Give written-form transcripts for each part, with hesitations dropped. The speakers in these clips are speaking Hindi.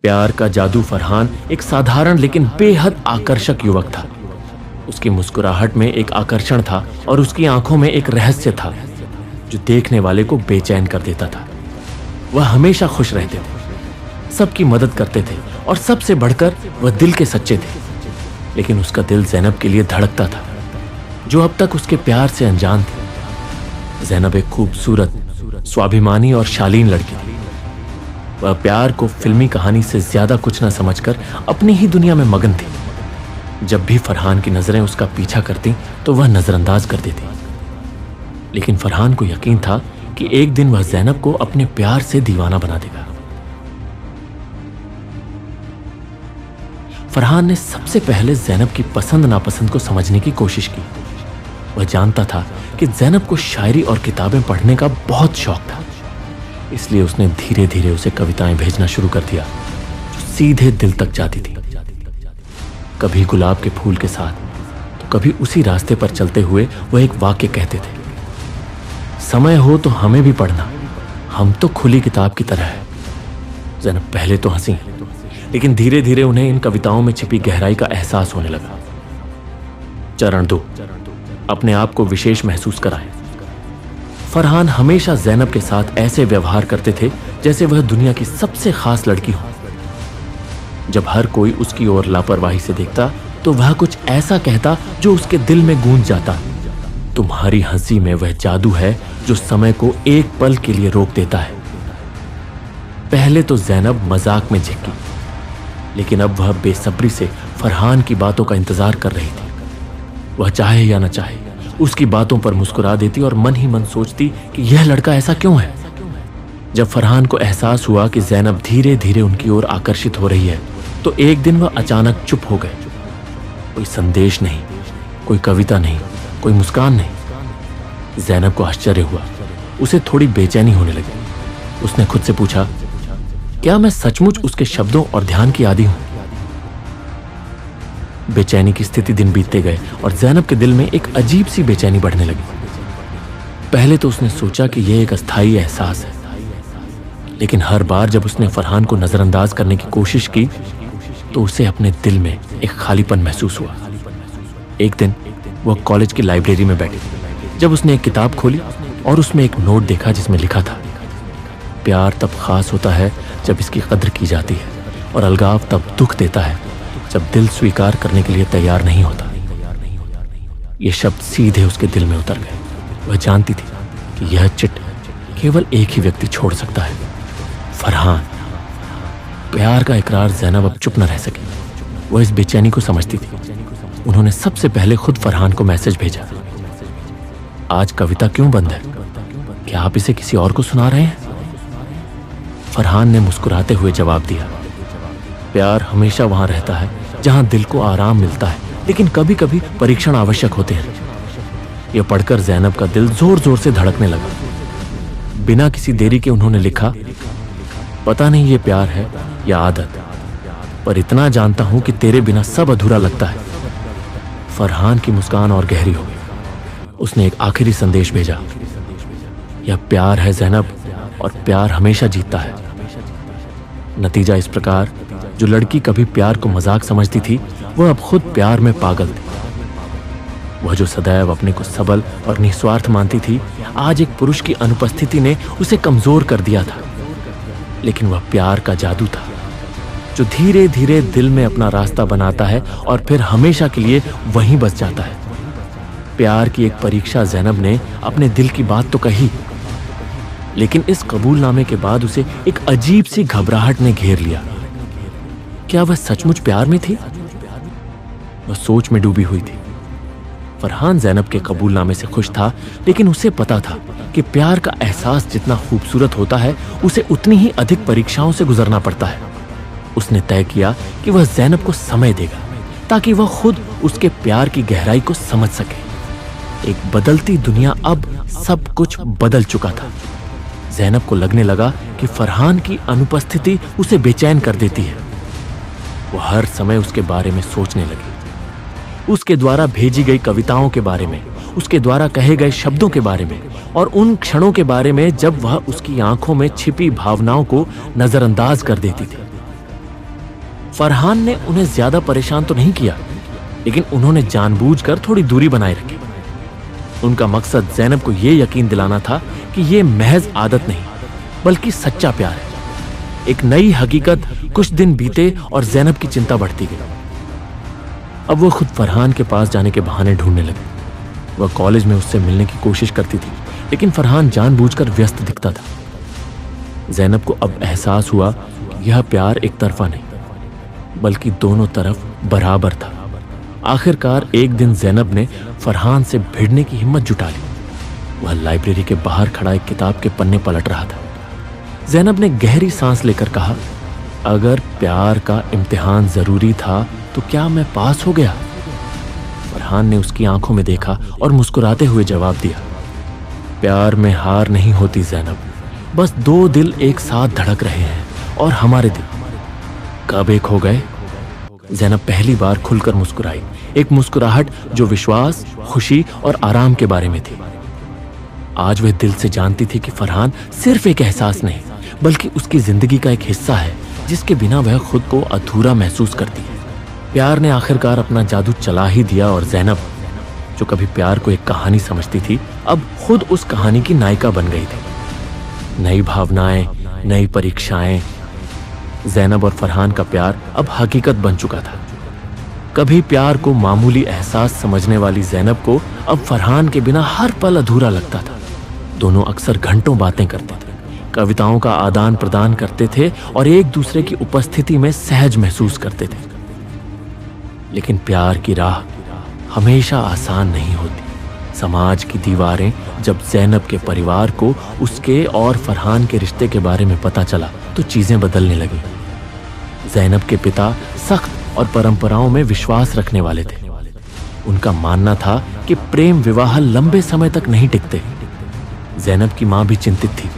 प्यार का जादू फरहान एक साधारण लेकिन बेहद आकर्षक युवक था। उसकी मुस्कुराहट में एक आकर्षण था और उसकी आंखों में एक रहस्य था जो देखने वाले को बेचैन कर देता था। वह हमेशा खुश रहते थे, सबकी मदद करते थे और सबसे बढ़कर वह दिल के सच्चे थे। लेकिन उसका दिल ज़ैनब के लिए धड़कता था, जो अब तक उसके प्यार से अनजान थी। ज़ैनब एक खूबसूरत, स्वाभिमानी और शालीन लड़की थी। वह प्यार को फिल्मी कहानी से ज्यादा कुछ न समझकर अपनी ही दुनिया में मगन थी। जब भी फरहान की नजरें उसका पीछा करती तो वह नजरअंदाज कर देती। लेकिन फरहान को यकीन था कि एक दिन वह ज़ैनब को अपने प्यार से दीवाना बना देगा। फरहान ने सबसे पहले ज़ैनब की पसंद नापसंद को समझने की कोशिश की। वह जानता था कि ज़ैनब को शायरी और किताबें पढ़ने का बहुत शौक था, इसलिए उसने धीरे धीरे उसे कविताएं भेजना शुरू कर दिया जो सीधे दिल तक जाती थी। कभी गुलाब के फूल के साथ तो कभी उसी रास्ते पर चलते हुए वह एक वाक्य कहते थे, समय हो तो हमें भी पढ़ना, हम तो खुली किताब की तरह है। ज़ैनब पहले तो हंसी, लेकिन धीरे धीरे उन्हें इन कविताओं में छिपी गहराई का एहसास होने लगा। चरण 2, अपने आप को विशेष महसूस कराएं। फरहान हमेशा ज़ैनब के साथ ऐसे व्यवहार करते थे जैसे वह दुनिया की सबसे खास लड़की हो। जब हर कोई उसकी ओर लापरवाही से देखता तो वह कुछ ऐसा कहता जो उसके दिल में गूंज जाता, तुम्हारी हंसी में वह जादू है जो समय को एक पल के लिए रोक देता है। पहले तो ज़ैनब मजाक में झिकी, लेकिन अब वह बेसब्री से फरहान की बातों का इंतजार कर रही थी। वह चाहे या न चाहे उसकी बातों पर मुस्कुरा देती और मन ही मन सोचती कि यह लड़का ऐसा क्यों है। जब फरहान को एहसास हुआ कि ज़ैनब धीरे धीरे उनकी ओर आकर्षित हो रही है तो एक दिन वह अचानक चुप हो गए। कोई संदेश नहीं, कोई कविता नहीं, कोई मुस्कान नहीं। ज़ैनब को आश्चर्य हुआ, उसे थोड़ी बेचैनी होने लगी। उसने खुद से पूछा, क्या मैं सचमुच उसके शब्दों और ध्यान की आदी हूं? बेचैनी की स्थिति दिन बीतते गए और ज़ैनब के दिल में एक अजीब सी बेचैनी बढ़ने लगी। पहले तो उसने सोचा कि यह एक अस्थायी एहसास है, लेकिन हर बार जब उसने फरहान को नजरअंदाज करने की कोशिश की तो उसे अपने दिल में एक खालीपन महसूस हुआ। एक दिन वह कॉलेज की लाइब्रेरी में बैठी, जब उसने एक किताब खोली और उसमें एक नोट देखा जिसमें लिखा था, प्यार तब खास होता है जब इसकी कद्र की जाती है, और अलगाव तब दुख देता है जब दिल स्वीकार करने के लिए तैयार नहीं होता। ये शब्द सीधे उसके दिल में उतर गए। वह जानती थी कि यह चिट्ठी केवल एक ही व्यक्ति छोड़ सकता है, फरहान। प्यार का इकरार ज़ैनब अब चुप न रह सकी। वह इस बेचैनी को समझती थी। उन्होंने सबसे पहले खुद फरहान को मैसेज भेजा, आज कविता क्यों बंद है? क्या आप इसे किसी और को सुना रहे हैं? फरहान ने मुस्कुराते हुए जवाब दिया, प्यार हमेशा वहां रहता है जहां दिल को आराम मिलता है, लेकिन कभी कभी परीक्षण आवश्यक होते हैं। यह पढ़कर ज़ैनब का दिल जोर जोर से धड़कने लगा। बिना किसी देरी के उन्होंने लिखा, पता नहीं ये प्यार है या आदत, पर इतना जानता हूं कि तेरे बिना सब अधूरा लगता है। फरहान की मुस्कान और गहरी हो गई। उसने एक आखिरी संदेश भेजा, यह प्यार है ज़ैनब, और प्यार हमेशा जीतता है। नतीजा इस प्रकार, जो लड़की कभी प्यार को मजाक समझती थी वह अब खुद प्यार में पागल थी। वह जो सदैव अपने को सबल और निस्वार्थ मानती थी, आज एक पुरुष की अनुपस्थिति ने उसे कमजोर कर दिया था। लेकिन वह प्यार का जादू था जो धीरे धीरे दिल में अपना रास्ता बनाता है और फिर हमेशा के लिए वहीं बस जाता है। प्यार की एक परीक्षा ज़ैनब ने अपने दिल की बात तो कही, लेकिन इस कबूलनामे के बाद उसे एक अजीब सी घबराहट ने घेर लिया। क्या वह सचमुच प्यार में थी? वह सोच में डूबी हुई थी। फरहान ज़ैनब के कबूलनामे से खुश था, लेकिन उसे पता था कि प्यार का एहसास जितना खूबसूरत होता है उसे उतनी ही अधिक परीक्षाओं से गुजरना पड़ता है। उसने तय किया कि वह ज़ैनब को समय देगा ताकि वह खुद उसके प्यार की गहराई को समझ सके। एक बदलती दुनिया, अब सब कुछ बदल चुका था। ज़ैनब को लगने लगा कि फरहान की अनुपस्थिति उसे बेचैन कर देती है। वह हर समय उसके बारे में सोचने लगी, उसके द्वारा भेजी गई कविताओं के बारे में, उसके द्वारा कहे गए शब्दों के बारे में, और उन क्षणों के बारे में जब वह उसकी आंखों में छिपी भावनाओं को नजरअंदाज कर देती थी। फरहान ने उन्हें ज्यादा परेशान तो नहीं किया, लेकिन उन्होंने जानबूझकर थोड़ी दूरी बनाए रखी। उनका मकसद ज़ैनब को यह यकीन दिलाना था कि यह महज आदत नहीं बल्कि सच्चा प्यार है। एक नई हकीकत कुछ दिन बीते और ज़ैनब की चिंता बढ़ती गई। अब वो खुद फरहान के पास जाने के बहाने ढूंढने लगी। वह कॉलेज में उससे मिलने की कोशिश करती थी, लेकिन फरहान जानबूझकर व्यस्त दिखता था। ज़ैनब को अब एहसास हुआ कि यह प्यार एक तरफा नहीं बल्कि दोनों तरफ बराबर था। आखिरकार एक दिन ज़ैनब ने फरहान से भिड़ने की हिम्मत जुटा ली। वह लाइब्रेरी के बाहर खड़ा एक किताब के पन्ने पलट रहा था। ज़ैनब ने गहरी सांस लेकर कहा, अगर प्यार का इम्तिहान जरूरी था तो क्या मैं पास हो गया? फरहान ने उसकी आंखों में देखा और मुस्कुराते हुए जवाब दिया, प्यार में हार नहीं होती ज़ैनब, बस दो दिल एक साथ धड़क रहे हैं और हमारे दिल कब एक हो गए? ज़ैनब पहली बार खुलकर मुस्कुराई, एक मुस्कुराहट जो विश्वास, खुशी और आराम के बारे में थी। आज वह दिल से जानती थी कि फरहान सिर्फ एक एहसास नहीं बल्कि उसकी जिंदगी का एक हिस्सा है जिसके बिना वह खुद को अधूरा महसूस करती है। प्यार ने आखिरकार अपना जादू चला ही दिया और ज़ैनब, जो कभी प्यार को एक कहानी समझती थी, अब खुद उस कहानी की नायिका बन गई थी। नई भावनाएं, नई परीक्षाएं। ज़ैनब और फरहान का प्यार अब हकीकत बन चुका था। कभी प्यार को मामूली एहसास समझने वाली ज़ैनब को अब फरहान के बिना हर पल अधूरा लगता था। दोनों अक्सर घंटों बातें करते थे, कविताओं का आदान प्रदान करते थे और एक दूसरे की उपस्थिति में सहज महसूस करते थे। लेकिन प्यार की राह हमेशा आसान नहीं होती। समाज की दीवारें जब ज़ैनब के परिवार को उसके और फरहान के रिश्ते के बारे में पता चला तो चीजें बदलने लगी। ज़ैनब के पिता सख्त और परंपराओं में विश्वास रखने वाले थे। उनका मानना था कि प्रेम विवाह लंबे समय तक नहीं टिकते। ज़ैनब की मां भी चिंतित थी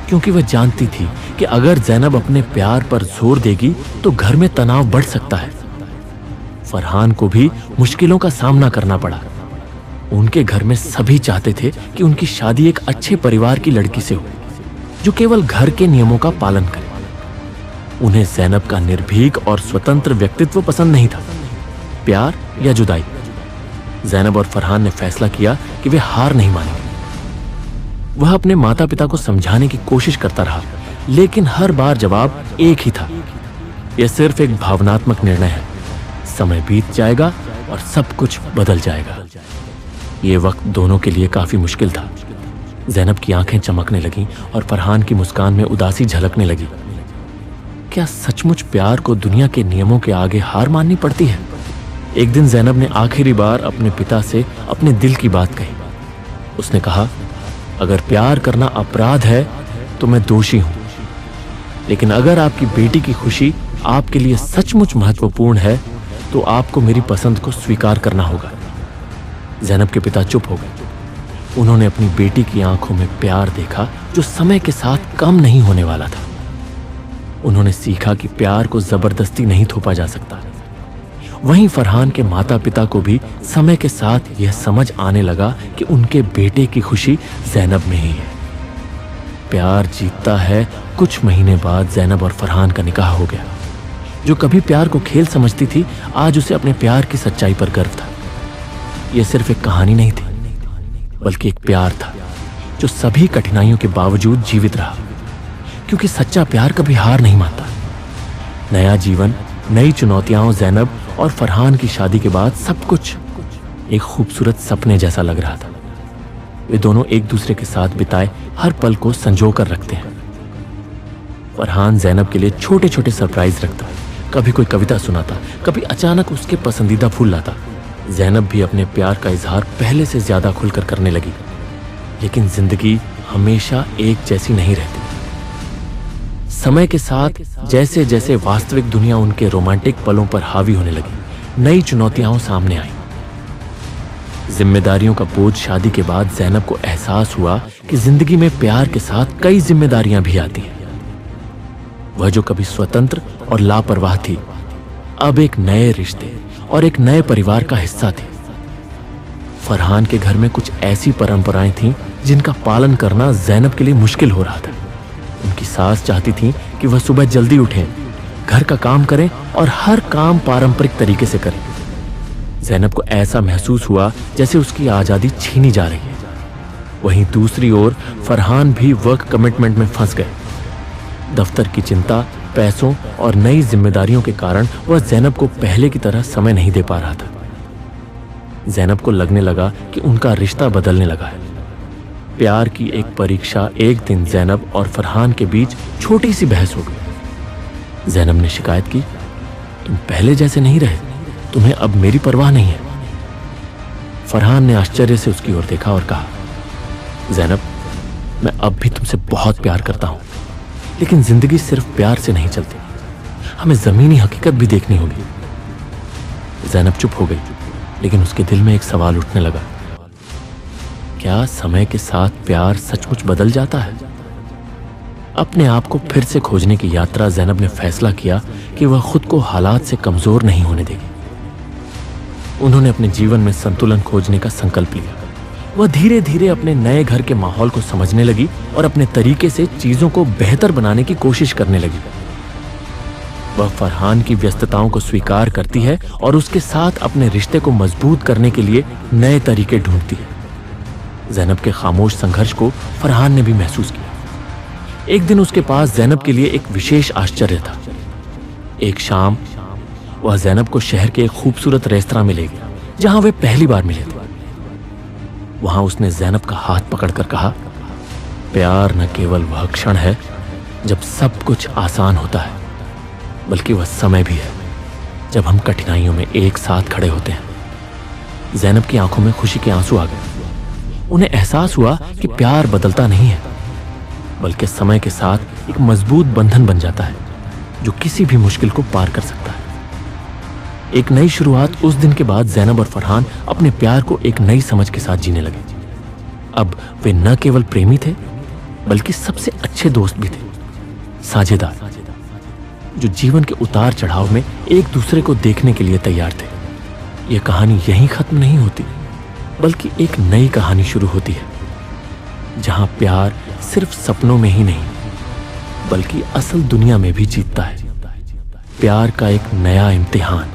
क्योंकि वह जानती थी कि अगर ज़ैनब अपने प्यार पर जोर देगी तो घर में तनाव बढ़ सकता है। फरहान को भी मुश्किलों का सामना करना पड़ा। उनके घर में सभी चाहते थे कि उनकी शादी एक अच्छे परिवार की लड़की से हो जो केवल घर के नियमों का पालन करे। उन्हें ज़ैनब का निर्भीक और स्वतंत्र व्यक्तित्व पसंद नहीं था। प्यार या जुदाई? ज़ैनब और फरहान ने फैसला किया कि वे हार नहीं मानेंगे। वह अपने माता पिता को समझाने की कोशिश करता रहा, लेकिन हर बार जवाब एक ही था, यह सिर्फ एक भावनात्मक निर्णय है। समय बीत जाएगा और सब कुछ बदल जाएगा। ये वक्त दोनों के लिए काफी मुश्किल था। ज़ैनब की आंखें चमकने लगीं और फरहान की मुस्कान में उदासी झलकने लगी। क्या सचमुच प्यार को दुनिया के नियमों के आगे हार माननी पड़ती है? एक दिन ज़ैनब ने आखिरी बार अपने पिता से अपने दिल की बात कही। उसने कहा, अगर प्यार करना अपराध है तो मैं दोषी हूं, लेकिन अगर आपकी बेटी की खुशी आपके लिए सचमुच महत्वपूर्ण है तो आपको मेरी पसंद को स्वीकार करना होगा। ज़ैनब के पिता चुप हो गए। उन्होंने अपनी बेटी की आंखों में प्यार देखा जो समय के साथ कम नहीं होने वाला था। उन्होंने सीखा कि प्यार को जबरदस्ती नहीं थोपा जा सकता। वहीं फरहान के माता पिता को भी समय के साथ यह समझ आने लगा कि उनके बेटे की खुशी ज़ैनब में ही है। प्यार जीतता है। कुछ महीने बाद ज़ैनब और फरहान का निकाह हो गया। जो कभी प्यार को खेल समझती थी, आज उसे अपने प्यार की सच्चाई पर गर्व था। यह सिर्फ एक कहानी नहीं थी बल्कि एक प्यार था जो सभी कठिनाइयों के बावजूद जीवित रहा, क्योंकि सच्चा प्यार कभी हार नहीं मानता। नया जीवन, नई चुनौतियां। ज़ैनब और फरहान की शादी के बाद सब कुछ एक खूबसूरत सपने जैसा लग रहा था। वे दोनों एक दूसरे के साथ बिताए हर पल को संजो कर रखते हैं। फरहान ज़ैनब के लिए छोटे छोटे सरप्राइज रखता, कभी कोई कविता सुनाता, कभी अचानक उसके पसंदीदा फूल लाता। ज़ैनब भी अपने प्यार का इजहार पहले से ज्यादा खुलकर करने लगी। लेकिन जिंदगी हमेशा एक जैसी नहीं रहती। समय के साथ जैसे जैसे वास्तविक दुनिया उनके रोमांटिक पलों पर हावी होने लगी, नई चुनौतियां सामने आई। जिम्मेदारियों का बोझ शादी के बाद ज़ैनब को एहसास हुआ कि जिंदगी में प्यार के साथ कई जिम्मेदारियां भी आती हैं। वह जो कभी स्वतंत्र और लापरवाह थी, अब एक नए रिश्ते और एक नए परिवार का हिस्सा थी। फरहान के घर में कुछ ऐसी परंपराएं थीं जिनका पालन करना ज़ैनब के लिए मुश्किल हो रहा था। उनकी सास चाहती थी कि वह सुबह जल्दी उठें, घर का काम करें और हर काम पारंपरिक तरीके से करें। ज़ैनब को ऐसा महसूस हुआ जैसे उसकी आज़ादी छीनी जा रही है। वहीं दूसरी ओर फरहान भी वर्क कमिटमेंट में फंस गए। दफ्तर की चिंता, पैसों और नई जिम्मेदारियों के कारण वह ज़ैनब को पहले की तरह समय नहीं दे पा रहा था। ज़ैनब को लगने लगा कि उनका रिश्ता बदलने लगा है। प्यार की एक परीक्षा एक दिन ज़ैनब और फरहान के बीच छोटी सी बहस हो गई। ज़ैनब ने शिकायत की, तुम पहले जैसे नहीं रहे, तुम्हें अब मेरी परवाह नहीं है। फरहान ने आश्चर्य से उसकी ओर देखा और कहा, ज़ैनब, मैं अब भी तुमसे बहुत प्यार करता हूं, लेकिन जिंदगी सिर्फ प्यार से नहीं चलती, हमें जमीनी हकीकत भी देखनी होगी। ज़ैनब चुप हो गई, लेकिन उसके दिल में एक सवाल उठने लगा, क्या समय के साथ प्यार सचमुच बदल जाता है? अपने आप को फिर से खोजने की यात्रा ज़ैनब ने फैसला किया कि वह खुद को हालात से कमजोर नहीं होने देगी। उन्होंने अपने जीवन में संतुलन खोजने का संकल्प लिया। वह धीरे धीरे अपने नए घर के माहौल को समझने लगी और अपने तरीके से चीजों को बेहतर बनाने की कोशिश करने लगी। वह फरहान की व्यस्तताओं को स्वीकार करती है और उसके साथ अपने रिश्ते को मजबूत करने के लिए नए तरीके ढूंढती है। ज़ैनब के खामोश संघर्ष को फरहान ने भी महसूस किया। एक दिन उसके पास ज़ैनब के लिए एक विशेष आश्चर्य था। एक शाम वह ज़ैनब को शहर के एक खूबसूरत रेस्तरां में ले गया, जहां वे पहली बार मिले थे। वहां उसने ज़ैनब का हाथ पकड़कर कहा, प्यार न केवल वह क्षण है जब सब कुछ आसान होता है, बल्कि वह समय भी है जब हम कठिनाइयों में एक साथ खड़े होते हैं। ज़ैनब की आंखों में खुशी के आंसू आ गए। उन्हें एहसास हुआ कि प्यार बदलता नहीं है, बल्कि समय के साथ एक मजबूत बंधन बन जाता है जो किसी भी मुश्किल को पार कर सकता है। एक नई शुरुआत। उस दिन के बाद ज़ैनब और फरहान अपने प्यार को एक नई समझ के साथ जीने लगे। अब वे न केवल प्रेमी थे, बल्कि सबसे अच्छे दोस्त भी थे, साझेदार, जो जीवन के उतार चढ़ाव में एक दूसरे को देखने के लिए तैयार थे। यह कहानी यहीं खत्म नहीं होती, बल्कि एक नई कहानी शुरू होती है, जहां प्यार सिर्फ सपनों में ही नहीं, बल्कि असल दुनिया में भी जीतता है। प्यार का एक नया इम्तिहान।